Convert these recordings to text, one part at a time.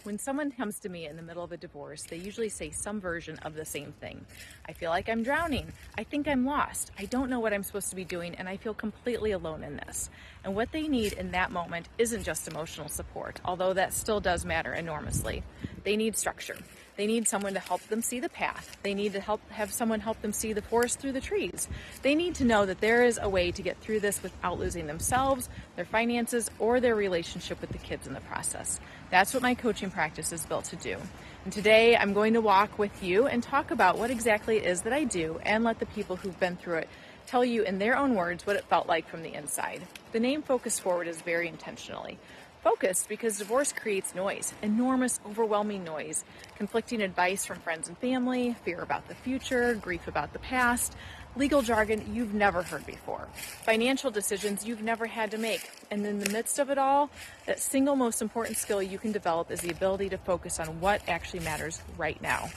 When someone comes to me in the middle of a divorce, they usually say some version of the same thing. I feel like I'm drowning. I think I'm lost. I don't know what I'm supposed to be doing, and I feel completely alone in this. And what they need in that moment isn't just emotional support, although that still does matter enormously. They need structure. They need someone to help them see the path. They need to have someone help them see the forest through the trees. They need to know that there is a way to get through this without losing themselves, their finances, or their relationship with the kids in the process. That's what my coaching practice is built to do. And today I'm going to walk with you and talk about what exactly it is that I do and let the people who've been through it tell you in their own words what it felt like from the inside. The name Focus Forward is very intentionally focused because divorce creates noise, enormous, overwhelming noise, conflicting advice from friends and family, fear about the future, grief about the past, legal jargon you've never heard before, financial decisions you've never had to make. And in the midst of it all, that single most important skill you can develop is the ability to focus on what actually matters right now.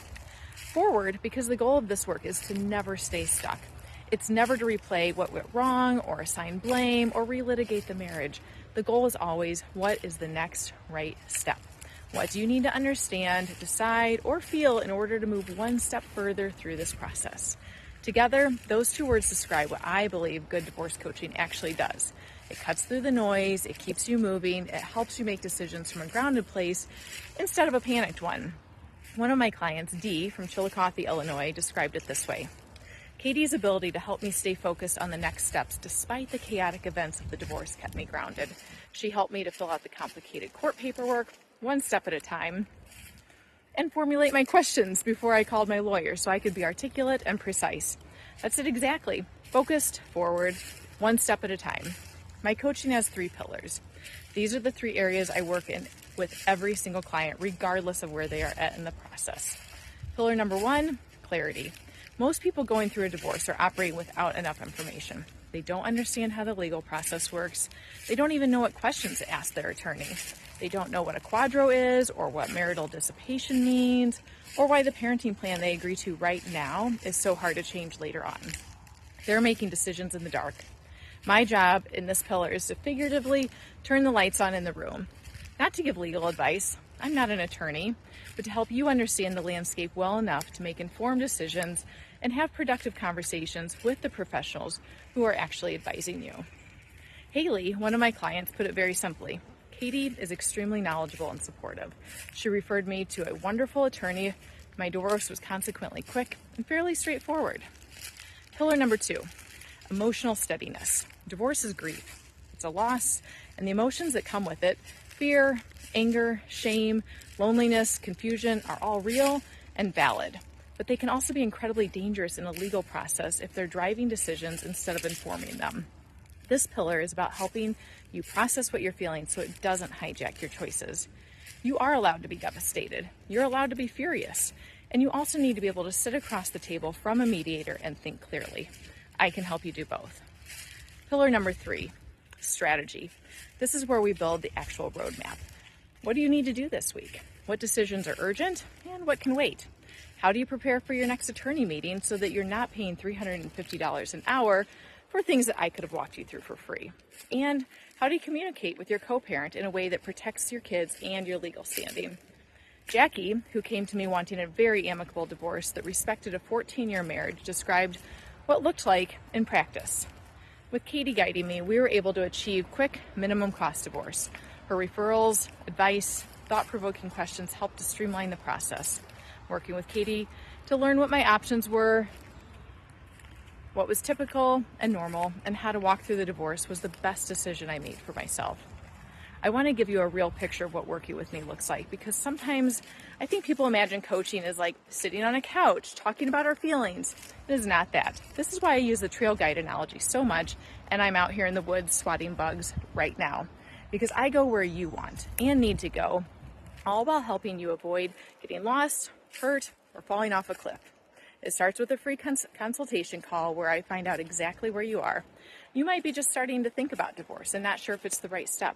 Forward, because the goal of this work is to never stay stuck. It's never to replay what went wrong or assign blame or relitigate the marriage. The goal is always, what is the next right step? What do you need to understand, decide, or feel in order to move one step further through this process? Together, those two words describe what I believe good divorce coaching actually does. It cuts through the noise, it keeps you moving, it helps you make decisions from a grounded place instead of a panicked one. One of my clients, Dee, from Chillicothe, Illinois, described it this way. Katie's ability to help me stay focused on the next steps despite the chaotic events of the divorce kept me grounded. She helped me to fill out the complicated court paperwork, one step at a time, and formulate my questions before I called my lawyer so I could be articulate and precise. That's it exactly. Focused, forward, one step at a time. My coaching has 3 pillars. These are the 3 areas I work in with every single client, regardless of where they are at in the process. Pillar number 1, clarity. Most people going through a divorce are operating without enough information. They don't understand how the legal process works. They don't even know what questions to ask their attorney. They don't know what a quadro is, or what marital dissipation means, or why the parenting plan they agree to right now is so hard to change later on. They're making decisions in the dark. My job in this pillar is to figuratively turn the lights on in the room. Not to give legal advice, I'm not an attorney, but to help you understand the landscape well enough to make informed decisions and have productive conversations with the professionals who are actually advising you. Haley, one of my clients, put it very simply. Katie is extremely knowledgeable and supportive. She referred me to a wonderful attorney. My divorce was consequently quick and fairly straightforward. Pillar number 2, emotional steadiness. Divorce is grief. It's a loss, and the emotions that come with it, fear, anger, shame, loneliness, confusion, are all real and valid. But they can also be incredibly dangerous in a legal process if they're driving decisions instead of informing them. This pillar is about helping you process what you're feeling so it doesn't hijack your choices. You are allowed to be devastated. You're allowed to be furious. And you also need to be able to sit across the table from a mediator and think clearly. I can help you do both. Pillar number 3, strategy. This is where we build the actual roadmap. What do you need to do this week? What decisions are urgent and what can wait? How do you prepare for your next attorney meeting so that you're not paying $350 an hour for things that I could have walked you through for free? And how do you communicate with your co-parent in a way that protects your kids and your legal standing? Jackie, who came to me wanting a very amicable divorce that respected a 14-year marriage, described what looked like in practice. With Katie guiding me, we were able to achieve quick, minimum cost divorce. Her referrals, advice, thought-provoking questions helped to streamline the process. Working with Katie to learn what my options were, what was typical and normal, and how to walk through the divorce was the best decision I made for myself. I want to give you a real picture of what working with me looks like, because sometimes I think people imagine coaching is like sitting on a couch, talking about our feelings. It is not that. This is why I use the trail guide analogy so much, and I'm out here in the woods swatting bugs right now, because I go where you want and need to go, all while helping you avoid getting lost, hurt, or falling off a cliff. It starts with a free consultation call where I find out exactly where you are. You might be just starting to think about divorce and not sure if it's the right step.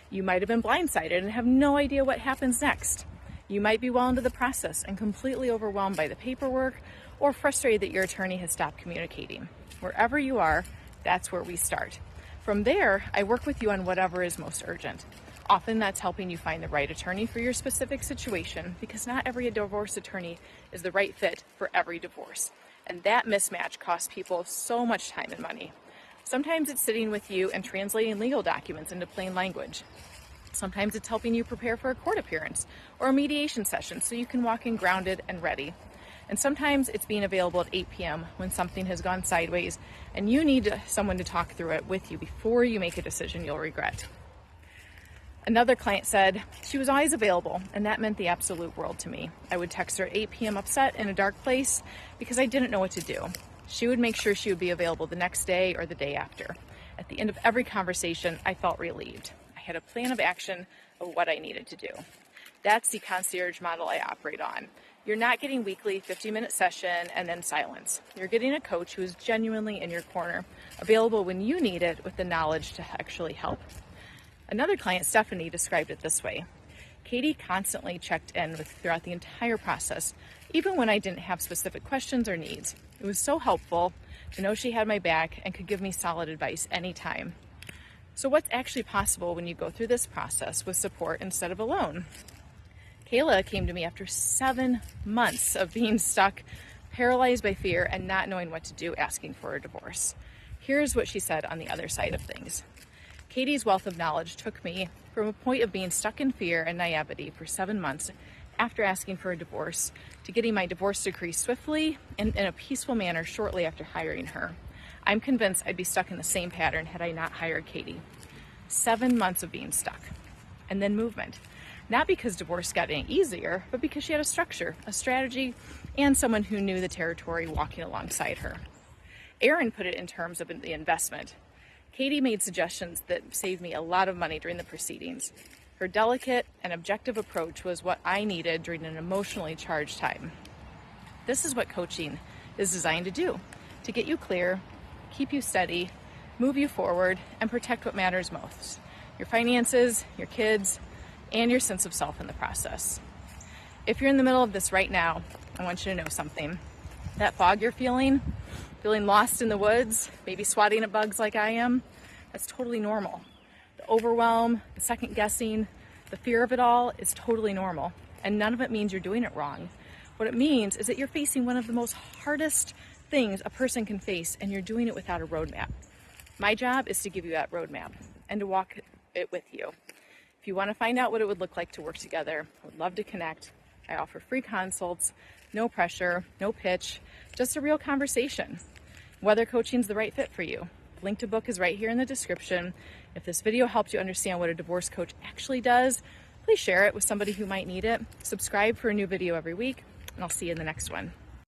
You might have been blindsided and have no idea what happens next. You might be well into the process and completely overwhelmed by the paperwork or frustrated that your attorney has stopped communicating. Wherever you are, that's where we start. From there, I work with you on whatever is most urgent. Often that's helping you find the right attorney for your specific situation, because not every divorce attorney is the right fit for every divorce. And that mismatch costs people so much time and money. Sometimes it's sitting with you and translating legal documents into plain language. Sometimes it's helping you prepare for a court appearance or a mediation session so you can walk in grounded and ready. And sometimes it's being available at 8 p.m. when something has gone sideways and you need someone to talk through it with you before you make a decision you'll regret. Another client said she was always available, and that meant the absolute world to me. I would text her at 8 p.m. upset in a dark place because I didn't know what to do. She would make sure she would be available the next day or the day after. At the end of every conversation, I felt relieved. I had a plan of action of what I needed to do. That's the concierge model I operate on. You're not getting weekly 50-minute session and then silence. You're getting a coach who is genuinely in your corner, available when you need it with the knowledge to actually help. Another client, Stephanie, described it this way. Katie constantly checked in throughout the entire process, even when I didn't have specific questions or needs. It was so helpful to know she had my back and could give me solid advice anytime. So what's actually possible when you go through this process with support instead of alone? Kayla came to me after 7 months of being stuck, paralyzed by fear, and not knowing what to do, asking for a divorce. Here's what she said on the other side of things. Katie's wealth of knowledge took me from a point of being stuck in fear and naivety for 7 months after asking for a divorce to getting my divorce decree swiftly and in a peaceful manner shortly after hiring her. I'm convinced I'd be stuck in the same pattern had I not hired Katie. 7 months of being stuck, and then movement. Not because divorce got any easier, but because she had a structure, a strategy, and someone who knew the territory walking alongside her. Erin put it in terms of the investment. Katie made suggestions that saved me a lot of money during the proceedings. Her delicate and objective approach was what I needed during an emotionally charged time. This is what coaching is designed to do, to get you clear, keep you steady, move you forward, and protect what matters most, your finances, your kids, and your sense of self in the process. If you're in the middle of this right now, I want you to know something. That fog you're feeling lost in the woods, maybe swatting at bugs like I am, that's totally normal. The overwhelm, the second guessing, the fear of it all is totally normal. And none of it means you're doing it wrong. What it means is that you're facing one of the most hardest things a person can face, and you're doing it without a roadmap. My job is to give you that roadmap and to walk it with you. If you want to find out what it would look like to work together, I would love to connect. I offer free consults, no pressure, no pitch, just a real conversation. Whether coaching is the right fit for you. The link to book is right here in the description. If this video helped you understand what a divorce coach actually does, please share it with somebody who might need it. Subscribe for a new video every week, and I'll see you in the next one.